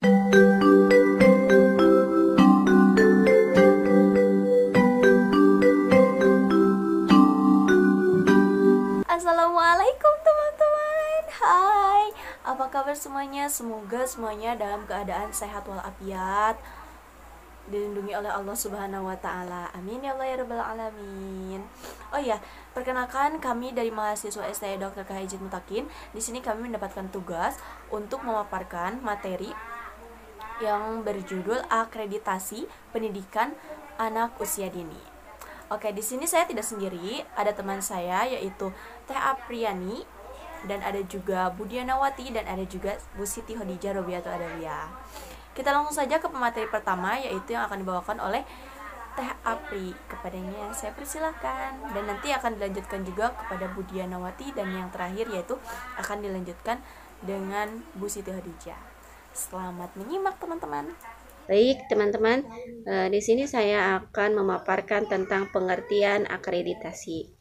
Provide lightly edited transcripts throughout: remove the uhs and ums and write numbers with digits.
Assalamualaikum teman-teman. Hai, apa kabar semuanya? Semoga semuanya dalam keadaan sehat walafiat, dilindungi oleh Allah Subhanahu wa taala. Amin ya Allah ya rabbal alamin. Oh ya, perkenalkan kami dari mahasiswa STI Dr. Kahijit Mutakin. Di sini kami mendapatkan tugas untuk memaparkan materi yang berjudul akreditasi pendidikan anak usia dini. Oke, di sini saya tidak sendiri, ada teman saya yaitu Teh Apriani, dan ada juga Budianawati, dan ada juga Bu Siti Hodijah Robiato Adalia. Kita langsung saja ke pemateri pertama, yaitu yang akan dibawakan oleh Teh Apri. Kepadanya saya persilahkan, dan nanti akan dilanjutkan juga kepada Budianawati, dan yang terakhir yaitu akan dilanjutkan dengan Bu Siti Hodijah. Selamat menyimak teman-teman. Baik teman-teman, di sini saya akan memaparkan tentang pengertian akreditasi.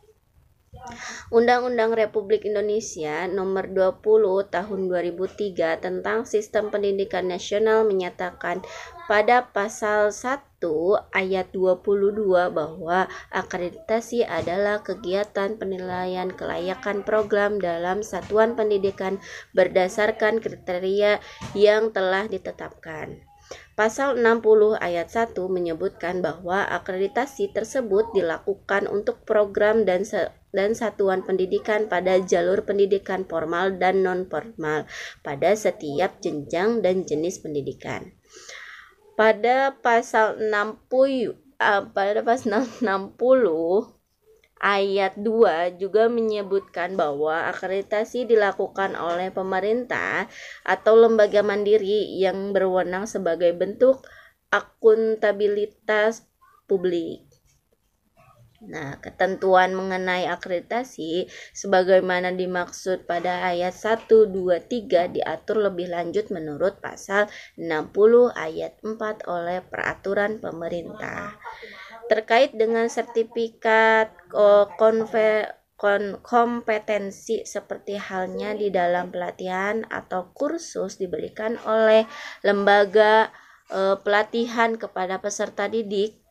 Undang-Undang Republik Indonesia Nomor 20 Tahun 2003 tentang Sistem Pendidikan Nasional menyatakan pada pasal 1 ayat 22 bahwa akreditasi adalah kegiatan penilaian kelayakan program dalam satuan pendidikan berdasarkan kriteria yang telah ditetapkan. Pasal 60 ayat 1 menyebutkan bahwa akreditasi tersebut dilakukan untuk program dan satuan pendidikan pada jalur pendidikan formal dan non-formal pada setiap jenjang dan jenis pendidikan. Pada pasal 60 ayat 2 juga menyebutkan bahwa akreditasi dilakukan oleh pemerintah atau lembaga mandiri yang berwenang sebagai bentuk akuntabilitas publik. Nah, ketentuan mengenai akreditasi sebagaimana dimaksud pada ayat 1, 2, 3 diatur lebih lanjut menurut pasal 60 ayat 4 oleh peraturan pemerintah. Terkait dengan sertifikat kompetensi seperti halnya di dalam pelatihan atau kursus diberikan oleh lembaga pelatihan kepada peserta didik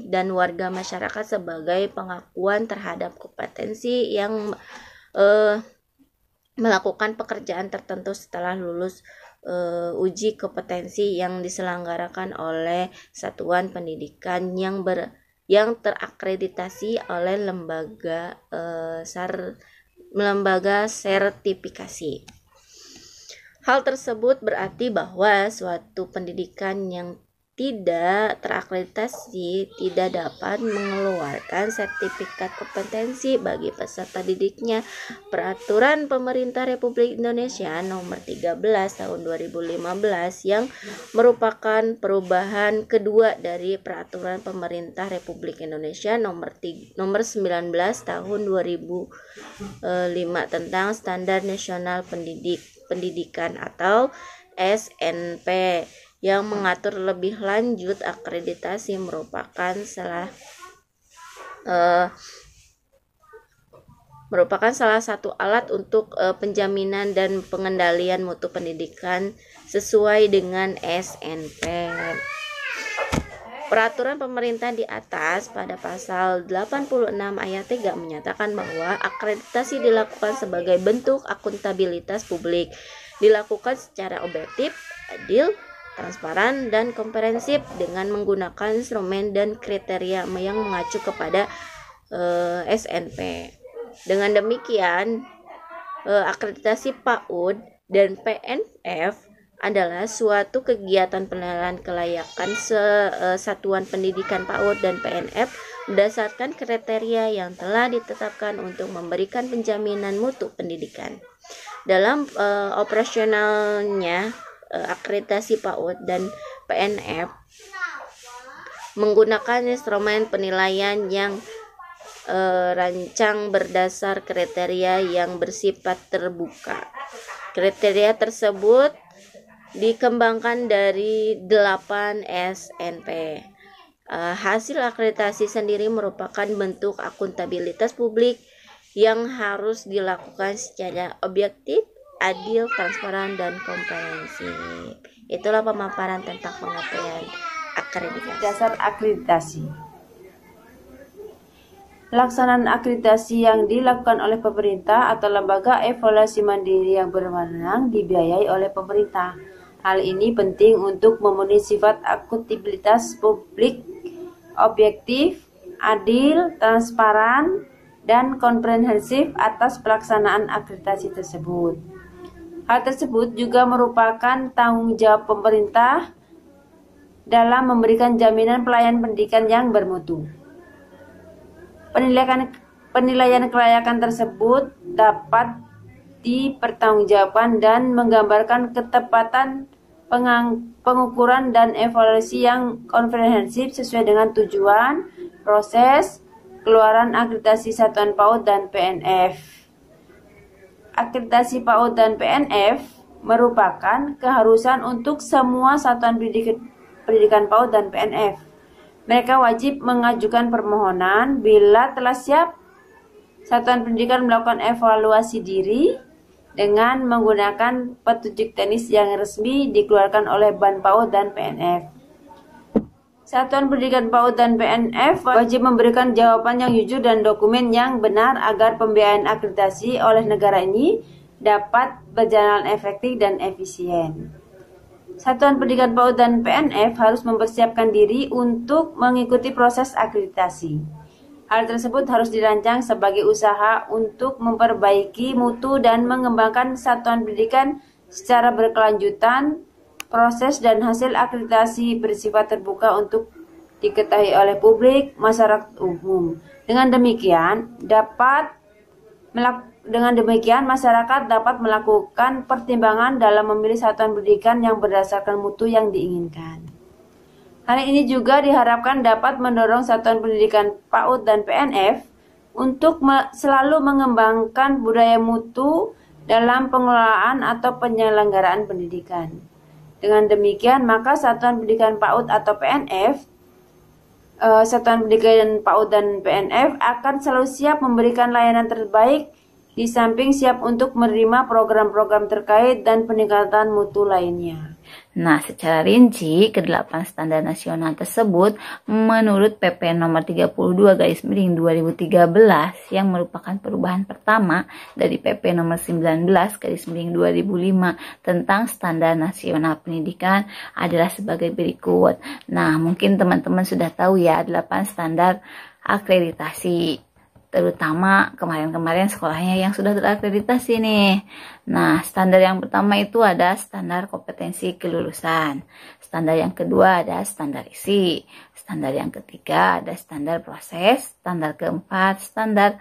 dan warga masyarakat sebagai pengakuan terhadap kompetensi yang melakukan pekerjaan tertentu setelah lulus uji kompetensi yang diselenggarakan oleh satuan pendidikan yang terakreditasi oleh lembaga sertifikasi. Hal tersebut berarti bahwa suatu pendidikan yang tidak terakreditasi tidak dapat mengeluarkan sertifikat kompetensi bagi peserta didiknya. Peraturan Pemerintah Republik Indonesia Nomor 13 Tahun 2015 yang merupakan perubahan kedua dari Peraturan Pemerintah Republik Indonesia Nomor 19 Tahun 2005 tentang Standar Nasional Pendidikan atau SNP yang mengatur lebih lanjut akreditasi merupakan salah satu alat untuk penjaminan dan pengendalian mutu pendidikan sesuai dengan SNP. Peraturan pemerintah di atas pada pasal 86 ayat 3 menyatakan bahwa akreditasi dilakukan sebagai bentuk akuntabilitas publik, dilakukan secara objektif, adil, transparan, dan komprehensif dengan menggunakan instrumen dan kriteria yang mengacu kepada SNP. Dengan demikian, akreditasi PAUD dan PNF adalah suatu kegiatan penilaian kelayakan satuan pendidikan PAUD dan PNF berdasarkan kriteria yang telah ditetapkan untuk memberikan penjaminan mutu pendidikan. Dalam operasionalnya, akreditasi PAUD dan PNF menggunakan instrumen penilaian yang rancang berdasar kriteria yang bersifat terbuka. Kriteria tersebut dikembangkan dari 8 SNP. Hasil akreditasi sendiri merupakan bentuk akuntabilitas publik yang harus dilakukan secara objektif, adil, transparan, dan komprehensif. Itulah pemaparan tentang pengertian akreditasi. Dasar akreditasi. Pelaksanaan akreditasi yang dilakukan oleh pemerintah atau lembaga evaluasi mandiri yang berwenang dibiayai oleh pemerintah. Hal ini penting untuk memenuhi sifat akuntabilitas publik, objektif, adil, transparan, dan komprehensif atas pelaksanaan akreditasi tersebut. Hal tersebut juga merupakan tanggung jawab pemerintah dalam memberikan jaminan pelayanan pendidikan yang bermutu. Penilaian kelayakan tersebut dapat dipertanggungjawabkan dan menggambarkan ketepatan pengukuran dan evaluasi yang komprehensif sesuai dengan tujuan, proses, keluaran akreditasi satuan PAUD dan PNF. Akreditasi PAUD dan PNF merupakan keharusan untuk semua satuan pendidikan PAUD dan PNF. Mereka wajib mengajukan permohonan bila telah siap. Satuan pendidikan melakukan evaluasi diri dengan menggunakan petunjuk teknis yang resmi dikeluarkan oleh BAN PAUD dan PNF. Satuan pendidikan PAUD dan PNF wajib memberikan jawaban yang jujur dan dokumen yang benar agar pembiayaan akreditasi oleh negara ini dapat berjalan efektif dan efisien. Satuan pendidikan PAUD dan PNF harus mempersiapkan diri untuk mengikuti proses akreditasi. Hal tersebut harus dirancang sebagai usaha untuk memperbaiki mutu dan mengembangkan satuan pendidikan secara berkelanjutan. Proses dan hasil akreditasi bersifat terbuka untuk diketahui oleh publik, masyarakat umum. Dengan demikian, masyarakat dapat melakukan pertimbangan dalam memilih satuan pendidikan yang berdasarkan mutu yang diinginkan. Hal ini juga diharapkan dapat mendorong satuan pendidikan PAUD dan PNF untuk selalu mengembangkan budaya mutu dalam pengelolaan atau penyelenggaraan pendidikan. Dengan demikian, maka satuan pendidikan PAUD atau PNF, satuan pendidikan PAUD dan PNF akan selalu siap memberikan layanan terbaik di samping siap untuk menerima program-program terkait dan peningkatan mutu lainnya. Nah, secara rinci, ke-8 standar nasional tersebut menurut PP nomor 32/2013 yang merupakan perubahan pertama dari PP nomor 19/2005 tentang standar nasional pendidikan adalah sebagai berikut. Nah, mungkin teman-teman sudah tahu ya 8 standar akreditasi. Terutama kemarin-kemarin sekolahnya yang sudah terakreditasi nih. Nah, standar yang pertama itu ada standar kompetensi kelulusan. Standar yang kedua ada standar isi. Standar yang ketiga ada standar proses. Standar keempat standar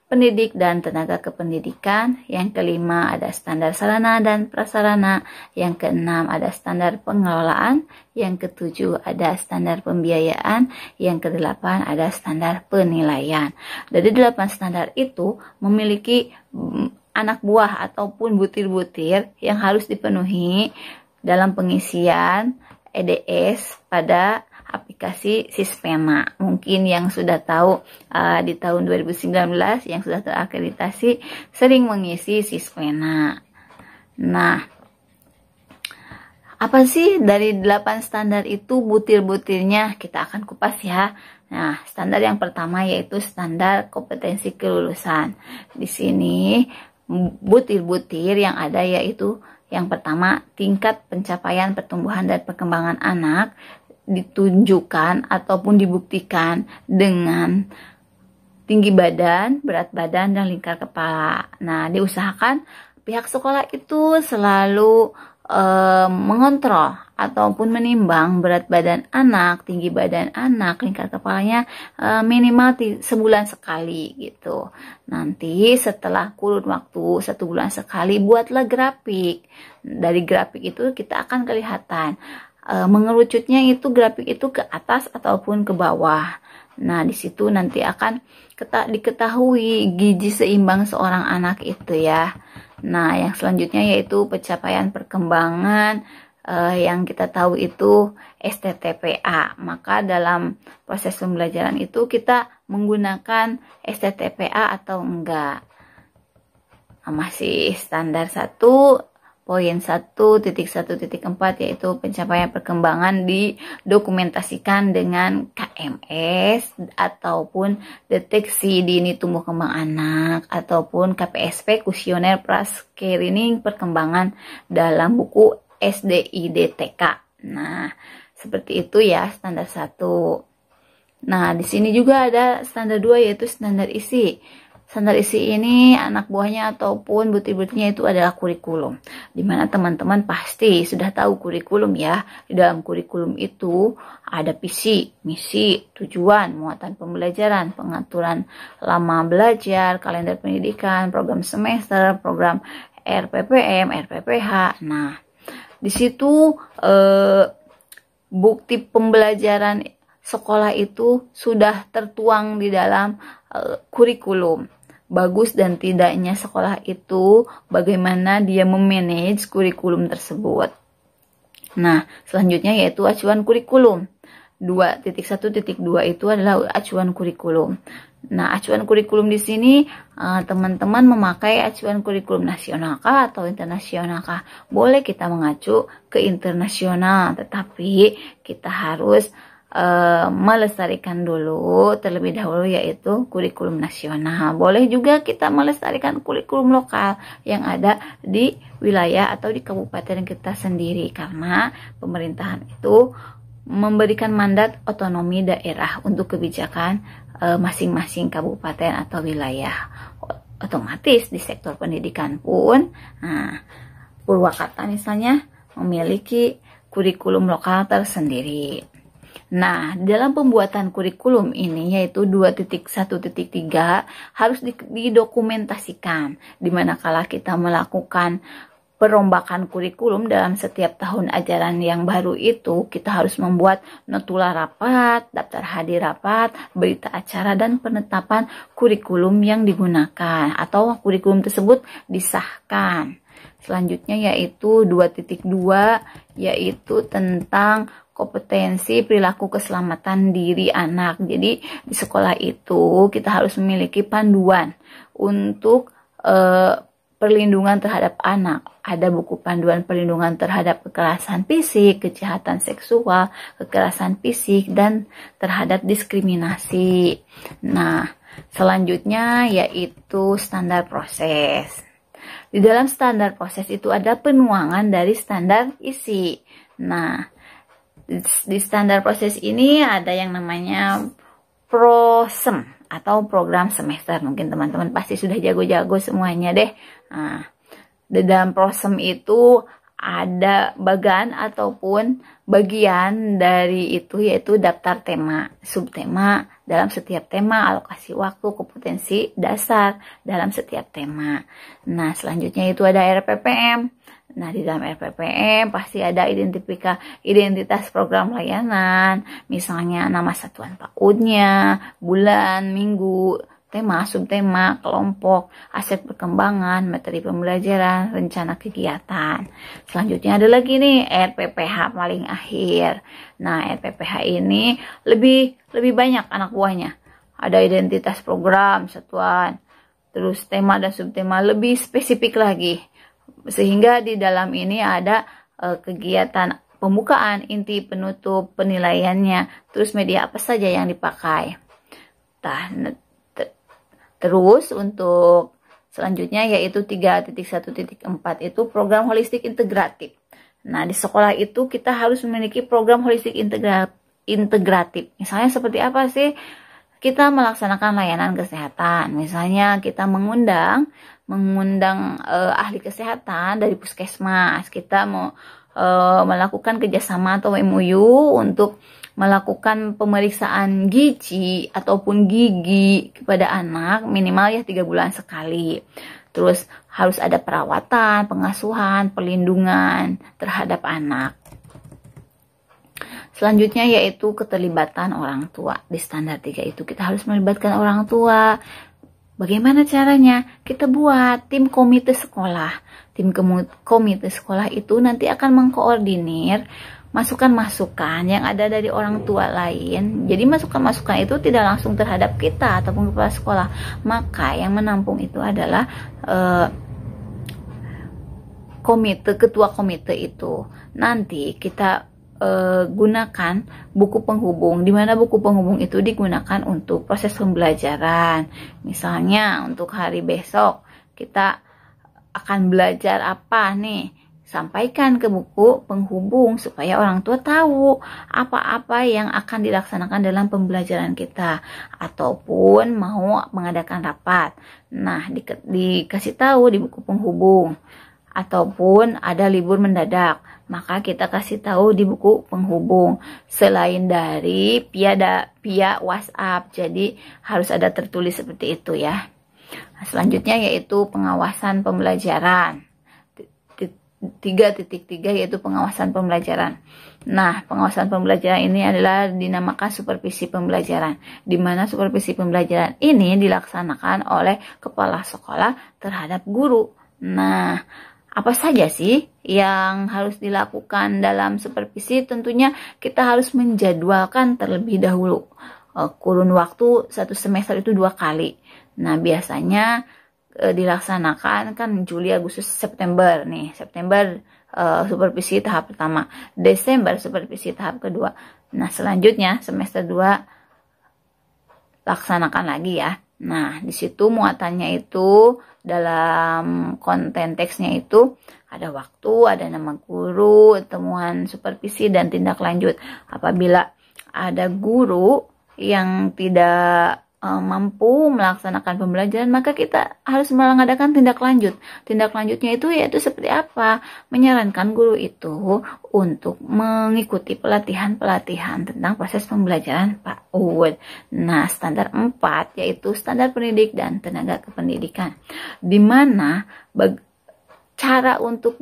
pendidik dan tenaga kependidikan. Yang kelima ada standar sarana dan prasarana. Yang keenam ada standar pengelolaan. Yang ketujuh ada standar pembiayaan. Yang kedelapan ada standar penilaian. Dari 8 standar itu memiliki anak buah ataupun butir-butir yang harus dipenuhi dalam pengisian EDS pada aplikasi Sispena. Mungkin yang sudah tahu di tahun 2019 yang sudah terakreditasi sering mengisi Sispena. Nah, apa sih dari 8 standar itu butir-butirnya? Kita akan kupas ya. Nah, standar yang pertama yaitu standar kompetensi kelulusan. Di sini butir-butir yang ada yaitu yang pertama, tingkat pencapaian pertumbuhan dan perkembangan anak ditunjukkan ataupun dibuktikan dengan tinggi badan, berat badan, dan lingkar kepala. Nah, diusahakan pihak sekolah itu selalu mengontrol ataupun menimbang berat badan anak, tinggi badan anak, lingkar kepalanya minimal sebulan sekali gitu. Nanti setelah kurun waktu 1 bulan sekali buatlah grafik. Dari grafik itu kita akan kelihatan mengerucutnya itu grafik itu ke atas ataupun ke bawah. Nah, di situ nanti akan diketahui gizi seimbang seorang anak itu ya. Nah, yang selanjutnya yaitu pencapaian perkembangan yang kita tahu itu STTPA. Maka dalam proses pembelajaran itu kita menggunakan STTPA atau enggak. masih standar 1.1.1.4 yaitu pencapaian perkembangan didokumentasikan dengan KMS ataupun deteksi dini tumbuh kembang anak ataupun KPSP kuesioner praskreening perkembangan dalam buku SDIDTK. Nah, seperti itu ya standar 1. Nah, di sini juga ada standar 2 yaitu standar isi. Standar isi ini anak buahnya ataupun butir-butirnya itu adalah kurikulum. Dimana teman-teman pasti sudah tahu kurikulum ya. Di dalam kurikulum itu ada visi, misi, tujuan, muatan pembelajaran, pengaturan lama belajar, kalender pendidikan, program semester, program RPPM, RPPH. Nah, di situ bukti pembelajaran sekolah itu sudah tertuang di dalam kurikulum. Bagus dan tidaknya sekolah itu bagaimana dia memanage kurikulum tersebut. Nah, selanjutnya yaitu acuan kurikulum. 2.1.2 itu adalah acuan kurikulum. Nah, acuan kurikulum di sini teman-teman memakai acuan kurikulum nasional kah atau internasional kah? Boleh kita mengacu ke internasional, tetapi kita harus melestarikan dulu terlebih dahulu yaitu kurikulum nasional. Boleh juga kita melestarikan kurikulum lokal yang ada di wilayah atau di kabupaten kita sendiri, karena pemerintahan itu memberikan mandat otonomi daerah untuk kebijakan masing-masing kabupaten atau wilayah. Otomatis di sektor pendidikan pun Purwakarta misalnya memiliki kurikulum lokal tersendiri. Nah, dalam pembuatan kurikulum ini yaitu 2.1.3 harus didokumentasikan, dimana kala kita melakukan perombakan kurikulum dalam setiap tahun ajaran yang baru itu, kita harus membuat notula rapat, daftar hadir rapat, berita acara, dan penetapan kurikulum yang digunakan atau kurikulum tersebut disahkan. Selanjutnya yaitu 2.2 yaitu tentang kompetensi perilaku keselamatan diri anak. Jadi di sekolah itu kita harus memiliki panduan untuk perlindungan terhadap anak. Ada buku panduan perlindungan terhadap kekerasan fisik, kejahatan seksual, kekerasan fisik, dan terhadap diskriminasi. Nah, selanjutnya yaitu standar proses. Di dalam standar proses itu ada penuangan dari standar isi. Nah, di standar proses ini ada yang namanya prosem atau program semester. Mungkin teman-teman pasti sudah jago-jago semuanya deh. Nah, di dalam prosem itu ada bagan ataupun bagian dari itu yaitu daftar tema, subtema dalam setiap tema, alokasi waktu, kompetensi dasar dalam setiap tema. Nah, selanjutnya itu ada RPPM. Nah, di dalam RPPM pasti ada identitas program layanan, misalnya nama satuan PAUD-nya, bulan, minggu, tema, subtema, kelompok, aset perkembangan, materi pembelajaran, rencana kegiatan. Selanjutnya ada lagi nih RPPH paling akhir. Nah, RPPH ini lebih banyak anak buahnya. Ada identitas program, satuan, terus tema dan subtema lebih spesifik lagi. Sehingga di dalam ini ada kegiatan pembukaan, inti, penutup, penilaiannya, terus media apa saja yang dipakai. Terus untuk selanjutnya yaitu 3.1.4 itu program holistik integratif. Nah, di sekolah itu kita harus memiliki program holistik integratif. Misalnya seperti apa sih? Kita melaksanakan layanan kesehatan. Misalnya kita mengundang ahli kesehatan dari puskesmas. Kita mau melakukan kerjasama atau MOU untuk melakukan pemeriksaan gizi ataupun gigi kepada anak minimal ya 3 bulan sekali. Terus harus ada perawatan, pengasuhan, perlindungan terhadap anak. Selanjutnya yaitu keterlibatan orang tua. Di standar 3 itu kita harus melibatkan orang tua. Bagaimana caranya? Kita buat tim komite sekolah. Tim komite sekolah itu nanti akan mengkoordinir masukan-masukan yang ada dari orang tua lain. Jadi masukan-masukan itu tidak langsung terhadap kita ataupun kepala sekolah. Maka yang menampung itu adalah ketua komite itu. Nanti kita gunakan buku penghubung, di mana buku penghubung itu digunakan untuk proses pembelajaran. Misalnya untuk hari besok kita akan belajar apa nih, sampaikan ke buku penghubung supaya orang tua tahu apa-apa yang akan dilaksanakan dalam pembelajaran kita, ataupun mau mengadakan rapat. Nah, dikasih tahu di buku penghubung. Ataupun ada libur mendadak, maka kita kasih tahu di buku penghubung. Selain dari via WhatsApp, jadi harus ada tertulis seperti itu ya. Nah, selanjutnya yaitu pengawasan pembelajaran. 3.3 yaitu pengawasan pembelajaran. Nah, pengawasan pembelajaran ini adalah dinamakan supervisi pembelajaran, di mana supervisi pembelajaran ini dilaksanakan oleh kepala sekolah terhadap guru. Nah, apa saja sih yang harus dilakukan dalam supervisi? Tentunya kita harus menjadwalkan terlebih dahulu. Kurun waktu 1 semester itu 2 kali. Nah, biasanya dilaksanakan kan Juli, Agustus, September nih. September supervisi tahap pertama, Desember supervisi tahap kedua. Nah, selanjutnya semester 2 laksanakan lagi ya. Nah, di situ muatannya itu dalam konten teksnya itu ada waktu, ada nama guru, temuan supervisi, dan tindak lanjut. Apabila ada guru yang tidak mampu melaksanakan pembelajaran, maka kita harus mengadakan tindak lanjut. Tindak lanjutnya itu yaitu seperti apa? Menyarankan guru itu untuk mengikuti pelatihan-pelatihan tentang proses pembelajaran PAUD. Nah, standar 4 yaitu standar pendidik dan tenaga kependidikan, di mana cara untuk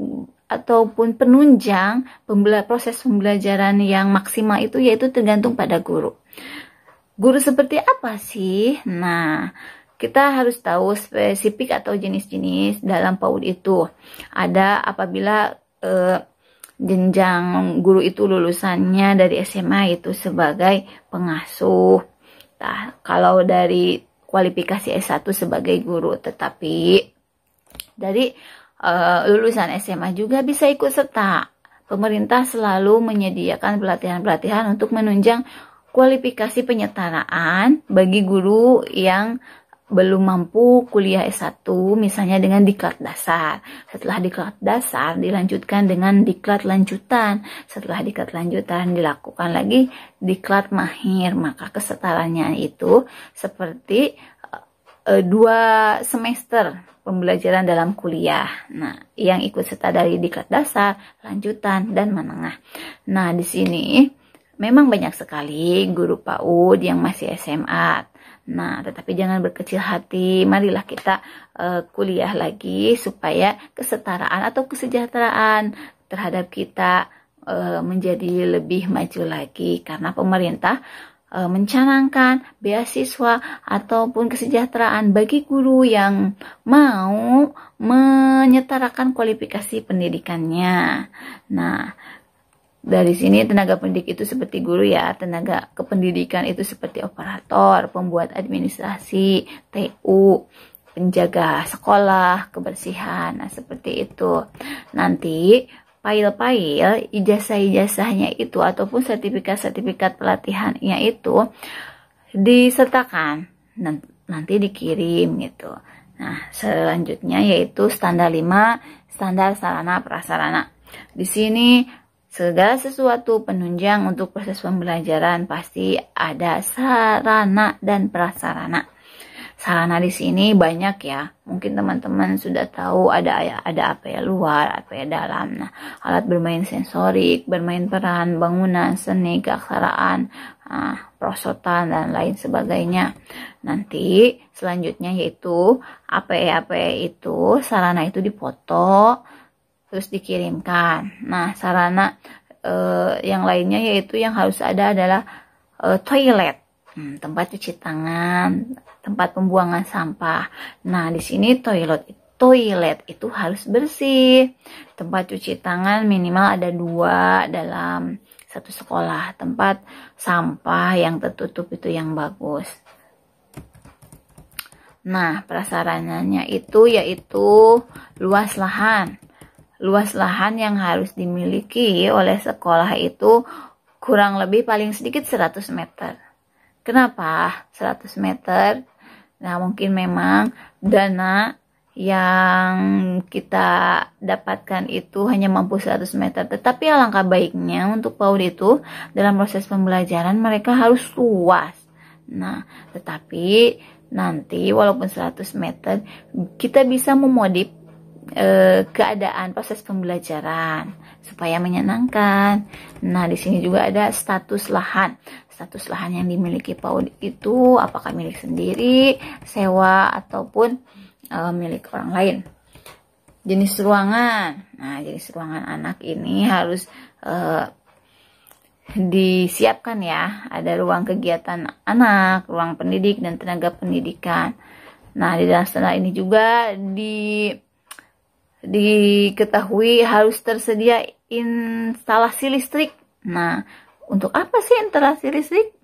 ataupun penunjang proses pembelajaran yang maksimal itu yaitu tergantung pada guru. Guru seperti apa sih? Nah, kita harus tahu spesifik atau jenis-jenis dalam PAUD itu. Ada apabila jenjang guru itu lulusannya dari SMA itu sebagai pengasuh. Nah, kalau dari kualifikasi S1 sebagai guru, tetapi dari lulusan SMA juga bisa ikut serta. Pemerintah selalu menyediakan pelatihan-pelatihan untuk menunjang kualifikasi penyetaraan bagi guru yang belum mampu kuliah S1, misalnya dengan diklat dasar. Setelah diklat dasar dilanjutkan dengan diklat lanjutan. Setelah diklat lanjutan dilakukan lagi diklat mahir. Maka kesetaranya itu seperti 2 semester pembelajaran dalam kuliah. Nah, yang ikut serta dari diklat dasar, lanjutan, dan menengah. Nah, di sini memang banyak sekali guru PAUD yang masih SMA. Nah, tetapi jangan berkecil hati. Marilah kita kuliah lagi supaya kesetaraan atau kesejahteraan terhadap kita menjadi lebih maju lagi. Karena pemerintah mencanangkan beasiswa ataupun kesejahteraan bagi guru yang mau menyetarakan kualifikasi pendidikannya. Nah, dari sini tenaga pendidik itu seperti guru ya, tenaga kependidikan itu seperti operator, pembuat administrasi, TU, penjaga sekolah, kebersihan, nah seperti itu. Nanti file-file ijazah-ijazahnya itu ataupun sertifikat-sertifikat pelatihannya itu disertakan, nanti dikirim gitu. Nah, selanjutnya yaitu standar 5, standar sarana prasarana. Di sini segala sesuatu penunjang untuk proses pembelajaran pasti ada sarana dan prasarana. Sarana di sini banyak ya. Mungkin teman-teman sudah tahu ada apa ya luar, apa ya dalam. Nah, alat bermain sensorik, bermain peran, bangunan, seni, keaksaraan, perosotan dan lain sebagainya. Nanti selanjutnya yaitu apa ya itu sarana itu dipoto terus dikirimkan. Nah, sarana yang lainnya yaitu yang harus ada adalah toilet, tempat cuci tangan, tempat pembuangan sampah. Nah, di sini toilet itu harus bersih. Tempat cuci tangan minimal ada 2 dalam satu sekolah. Tempat sampah yang tertutup itu yang bagus. Nah, prasarananya itu yaitu luas lahan, luas lahan yang harus dimiliki oleh sekolah itu kurang lebih paling sedikit 100 meter. Kenapa 100 meter? Nah, mungkin memang dana yang kita dapatkan itu hanya mampu 100 meter. Tetapi alangkah baiknya untuk PAUD itu dalam proses pembelajaran mereka harus luas. Nah, tetapi nanti walaupun 100 meter kita bisa memodif keadaan proses pembelajaran supaya menyenangkan. Nah, di sini juga ada status lahan. Status lahan yang dimiliki PAUD itu apakah milik sendiri, sewa, ataupun milik orang lain. Jenis ruangan. Nah, jenis ruangan anak ini harus disiapkan ya. Ada ruang kegiatan anak, ruang pendidik, dan tenaga pendidikan. Nah, di dalam standar ini juga diketahui harus tersedia instalasi listrik. Nah, untuk apa sih instalasi listrik?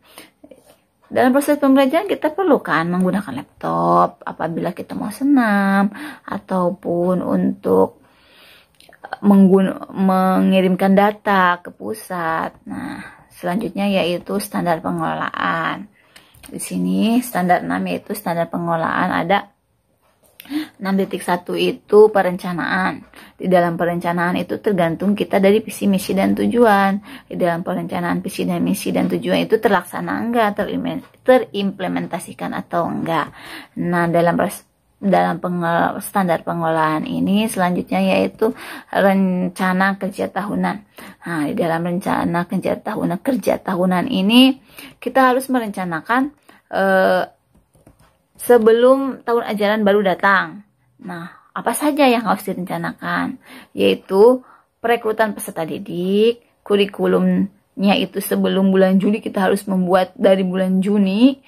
Dalam proses pembelajaran kita perlu kan menggunakan laptop apabila kita mau senam, ataupun untuk mengirimkan data ke pusat. Nah, selanjutnya yaitu standar pengelolaan. Di sini standar 6 yaitu standar pengelolaan ada 6.1 itu perencanaan. Di dalam perencanaan itu tergantung kita dari visi, misi, dan tujuan. Di dalam perencanaan visi dan misi dan tujuan itu terlaksana enggak, terimplementasikan atau enggak. Nah, dalam standar pengelolaan ini selanjutnya yaitu rencana kerja tahunan. Nah, di dalam rencana kerja tahunan ini kita harus merencanakan sebelum tahun ajaran baru datang. Nah, apa saja yang harus direncanakan? Yaitu perekrutan peserta didik, kurikulumnya itu sebelum bulan Juli kita harus membuat dari bulan Juni.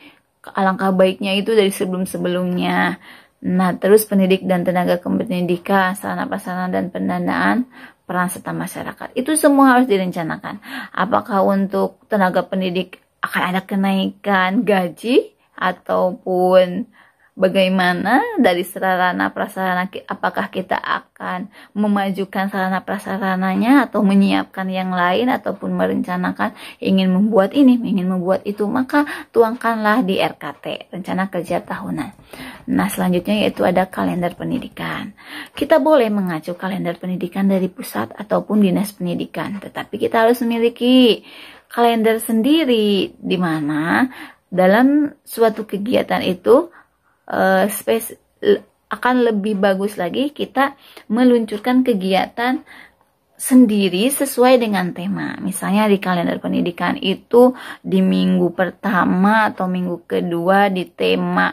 Alangkah baiknya itu dari sebelum-sebelumnya. Nah, terus pendidik dan tenaga kependidikan, sarana prasarana dan pendanaan, peran serta masyarakat. Itu semua harus direncanakan. Apakah untuk tenaga pendidik akan ada kenaikan gaji? Ataupun bagaimana dari sarana prasarana, apakah kita akan memajukan sarana prasarananya atau menyiapkan yang lain, ataupun merencanakan ingin membuat ini, ingin membuat itu, maka tuangkanlah di RKT, rencana kerja tahunan. Nah, selanjutnya yaitu ada kalender pendidikan. Kita boleh mengacu kalender pendidikan dari pusat ataupun dinas pendidikan, tetapi kita harus memiliki kalender sendiri, di mana dalam suatu kegiatan itu akan lebih bagus lagi kita meluncurkan kegiatan sendiri sesuai dengan tema. Misalnya di kalender pendidikan itu di minggu pertama atau minggu kedua di tema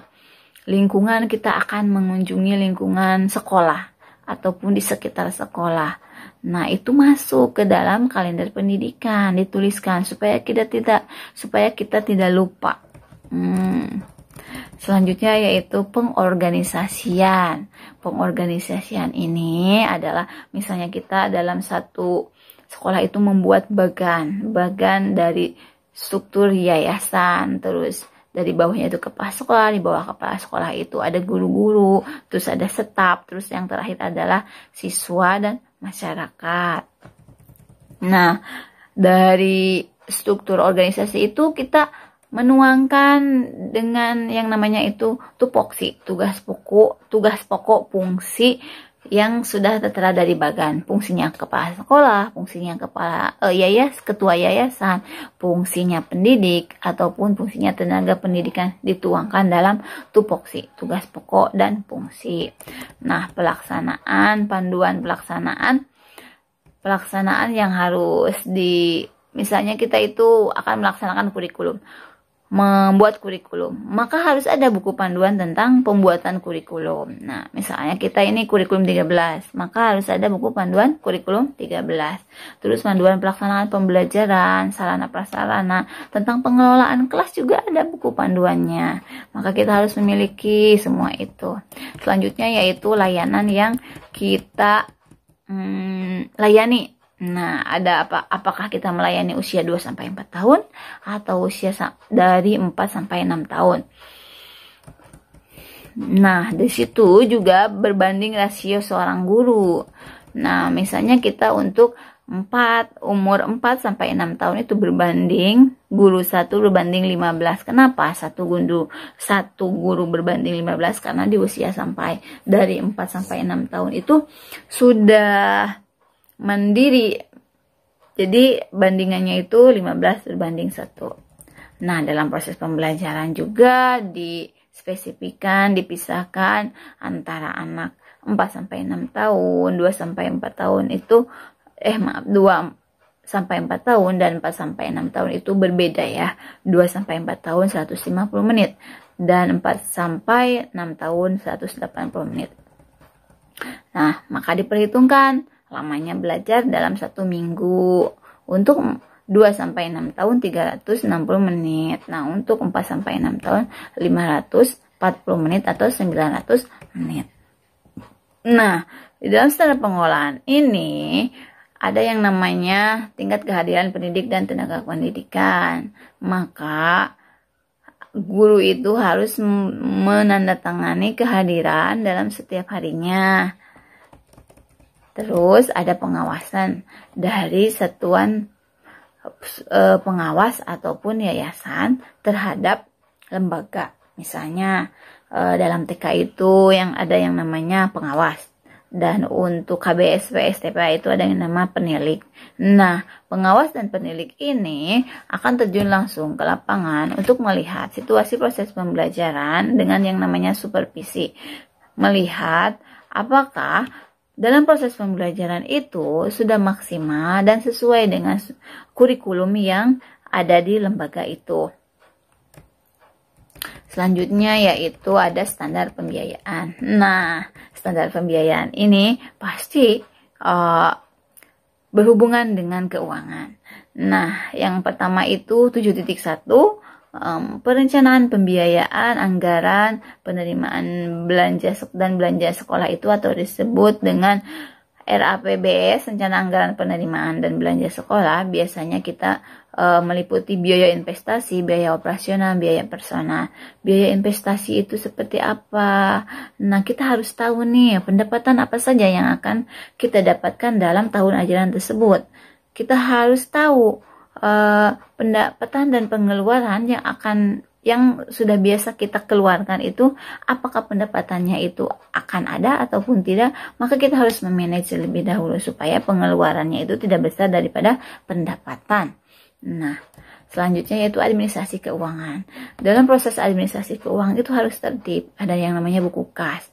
lingkungan kita akan mengunjungi lingkungan sekolah ataupun di sekitar sekolah. Nah, itu masuk ke dalam kalender pendidikan, dituliskan supaya kita tidak lupa. Selanjutnya yaitu pengorganisasian. Pengorganisasian ini adalah misalnya kita dalam satu sekolah itu membuat bagan dari struktur yayasan, terus dari bawahnya itu kepala sekolah, di bawah kepala sekolah itu ada guru-guru, terus ada staf, terus yang terakhir adalah siswa dan masyarakat. Nah, dari struktur organisasi itu kita menuangkan dengan yang namanya itu tupoksi, tugas pokok fungsi yang sudah tertera dari bagan. Fungsinya kepala sekolah, fungsinya ketua yayasan, fungsinya pendidik, ataupun fungsinya tenaga pendidikan dituangkan dalam tupoksi, tugas pokok dan fungsi. Nah, panduan pelaksanaan yang harus misalnya kita itu akan melaksanakan membuat kurikulum, maka harus ada buku panduan tentang pembuatan kurikulum. Nah, misalnya kita ini kurikulum 13, maka harus ada buku panduan kurikulum 13. Terus panduan pelaksanaan pembelajaran, sarana prasarana, tentang pengelolaan kelas juga ada buku panduannya. Maka kita harus memiliki semua itu. Selanjutnya yaitu layanan yang kita layani. Nah, ada apakah kita melayani usia 2-4 tahun atau usia dari 4-6 tahun. Nah, di situ juga berbanding rasio seorang guru. Nah, misalnya kita untuk umur 4 sampai 6 tahun itu berbanding guru 1 berbanding 15. Kenapa? Satu guru berbanding 15 karena di usia sampai dari 4 sampai 6 tahun itu sudah mandiri. Jadi bandingannya itu 15 berbanding 1. Nah, dalam proses pembelajaran juga dispesifikan, dipisahkan antara anak 4 sampai 6 tahun, 2 sampai 4 tahun itu 2 sampai 4 tahun dan 4 sampai 6 tahun itu berbeda ya. 2 sampai 4 tahun 150 menit dan 4 sampai 6 tahun 180 menit. Nah, maka diperhitungkan lamanya belajar dalam 1 minggu. Untuk 2 sampai 6 tahun 360 menit. Nah, untuk 4 sampai 6 tahun 540 menit atau 900 menit. Nah, di dalam standar pengolahan ini ada yang namanya tingkat kehadiran pendidik dan tenaga pendidikan. Maka guru itu harus menandatangani kehadiran dalam setiap harinya. Terus ada pengawasan dari satuan pengawas ataupun yayasan terhadap lembaga. Misalnya dalam TK itu yang ada yang namanya pengawas. Dan untuk KBSP STPA itu ada yang nama penilik. Nah, pengawas dan penilik ini akan terjun langsung ke lapangan untuk melihat situasi proses pembelajaran dengan yang namanya supervisi. Melihat apakah dalam proses pembelajaran itu sudah maksimal dan sesuai dengan kurikulum yang ada di lembaga itu. Selanjutnya yaitu ada standar pembiayaan. Nah, standar pembiayaan ini pasti berhubungan dengan keuangan. Nah, yang pertama itu 7.1 perencanaan pembiayaan anggaran penerimaan belanja dan belanja sekolah itu atau disebut dengan RAPBS, rencana anggaran penerimaan dan belanja sekolah. Biasanya kita meliputi biaya investasi, biaya operasional, biaya personal. Biaya investasi itu seperti apa? Nah, kita harus tahu nih pendapatan apa saja yang akan kita dapatkan dalam tahun ajaran tersebut. Kita harus tahu pendapatan dan pengeluaran yang sudah biasa kita keluarkan itu, apakah pendapatannya itu akan ada ataupun tidak. Maka kita harus memanage lebih dahulu supaya pengeluarannya itu tidak besar daripada pendapatan. Nah, selanjutnya yaitu administrasi keuangan. Dalam proses administrasi keuangan itu harus tertib. Ada yang namanya buku kas,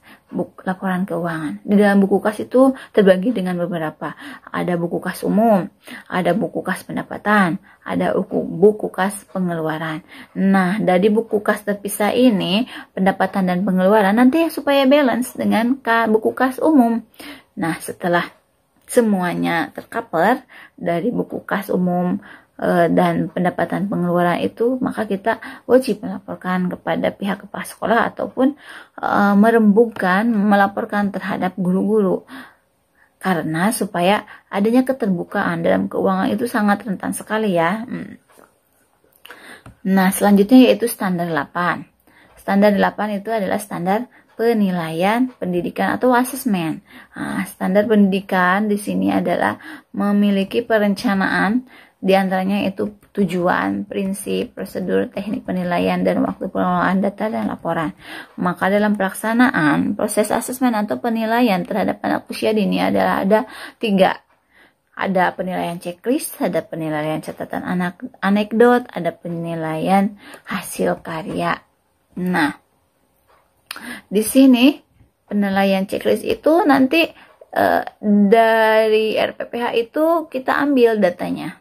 laporan keuangan. Di dalam buku kas itu terbagi dengan beberapa. Ada buku kas umum, ada buku kas pendapatan, ada buku kas pengeluaran. Nah, dari buku kas terpisah ini, pendapatan dan pengeluaran nanti supaya balance dengan buku kas umum. Nah, setelah semuanya tercover dari buku kas umum dan pendapatan pengeluaran itu, maka kita wajib melaporkan kepada pihak kepala sekolah ataupun melaporkan terhadap guru-guru, karena supaya adanya keterbukaan dalam keuangan itu sangat rentan sekali ya. Nah, selanjutnya yaitu standar 8. Standar 8 itu adalah standar penilaian pendidikan atau asesmen. Nah, standar pendidikan di sini adalah memiliki perencanaan, di antaranya itu tujuan, prinsip, prosedur, teknik penilaian, dan waktu pengelolaan data dan laporan. Maka dalam pelaksanaan proses asesmen atau penilaian terhadap anak usia dini adalah ada 3. Ada penilaian checklist, ada penilaian catatan anekdot, ada penilaian hasil karya. Nah, di sini penilaian checklist itu nanti dari RPPH itu kita ambil datanya.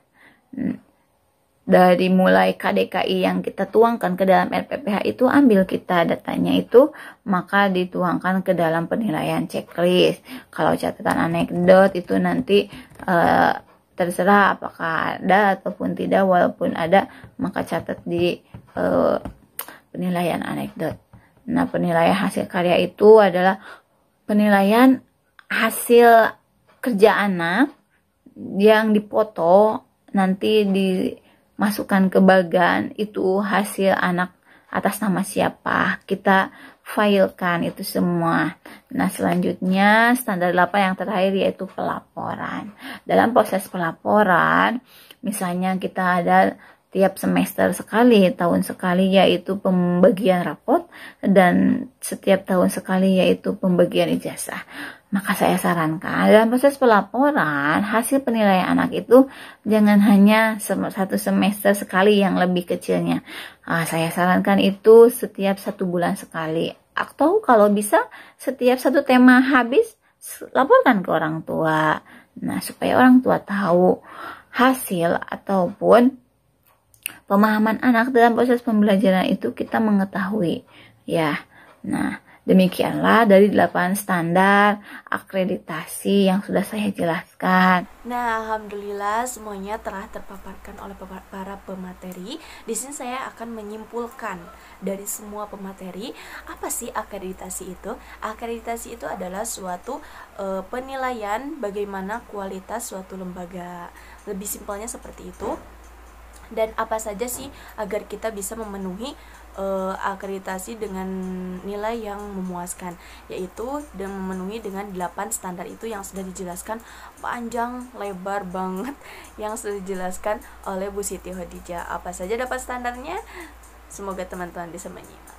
Dari mulai KDKI yang kita tuangkan ke dalam RPPH itu ambil kita datanya itu, maka dituangkan ke dalam penilaian checklist. Kalau catatan anekdot itu nanti terserah apakah ada ataupun tidak, walaupun ada maka catat di penilaian anekdot. Nah, penilaian hasil karya itu adalah penilaian hasil kerja anak yang dipoto, nanti dimasukkan ke bagan itu hasil anak atas nama siapa, kita filkan itu semua. Nah, selanjutnya standar 8 yang terakhir yaitu pelaporan. Dalam proses pelaporan, misalnya kita ada tiap semester sekali, tahun sekali yaitu pembagian rapot, dan setiap tahun sekali yaitu pembagian ijazah. Maka saya sarankan dalam proses pelaporan, hasil penilaian anak itu jangan hanya satu semester sekali yang lebih kecilnya. Saya sarankan itu setiap 1 bulan sekali. Atau kalau bisa setiap 1 tema habis, laporkan ke orang tua. Nah, supaya orang tua tahu hasil ataupun pemahaman anak dalam proses pembelajaran itu kita mengetahui ya. Nah, demikianlah dari 8 standar akreditasi yang sudah saya jelaskan. Nah, alhamdulillah semuanya telah terpaparkan oleh para pemateri. Di sini saya akan menyimpulkan dari semua pemateri, apa sih akreditasi itu? Akreditasi itu adalah suatu penilaian bagaimana kualitas suatu lembaga. Lebih simpelnya seperti itu. Dan apa saja sih agar kita bisa memenuhi akreditasi dengan nilai yang memuaskan, yaitu dan memenuhi dengan 8 standar itu yang sudah dijelaskan panjang lebar banget yang sudah dijelaskan oleh Bu Siti Khadijah. Apa saja 8 standarnya? Semoga teman-teman bisa menyimak.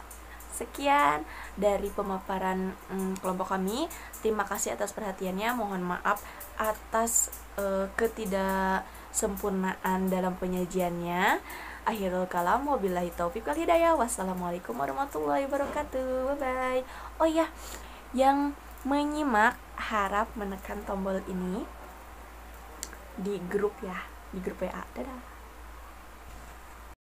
Sekian dari pemaparan kelompok kami. Terima kasih atas perhatiannya. Mohon maaf atas ketidaksempurnaan dalam penyajiannya. Akhirul kalam, wabillahi taufiq wal hidayah. Wassalamualaikum warahmatullahi wabarakatuh. Bye bye. Oh ya, yang menyimak harap menekan tombol ini di grup ya, di grup WA. Dadah.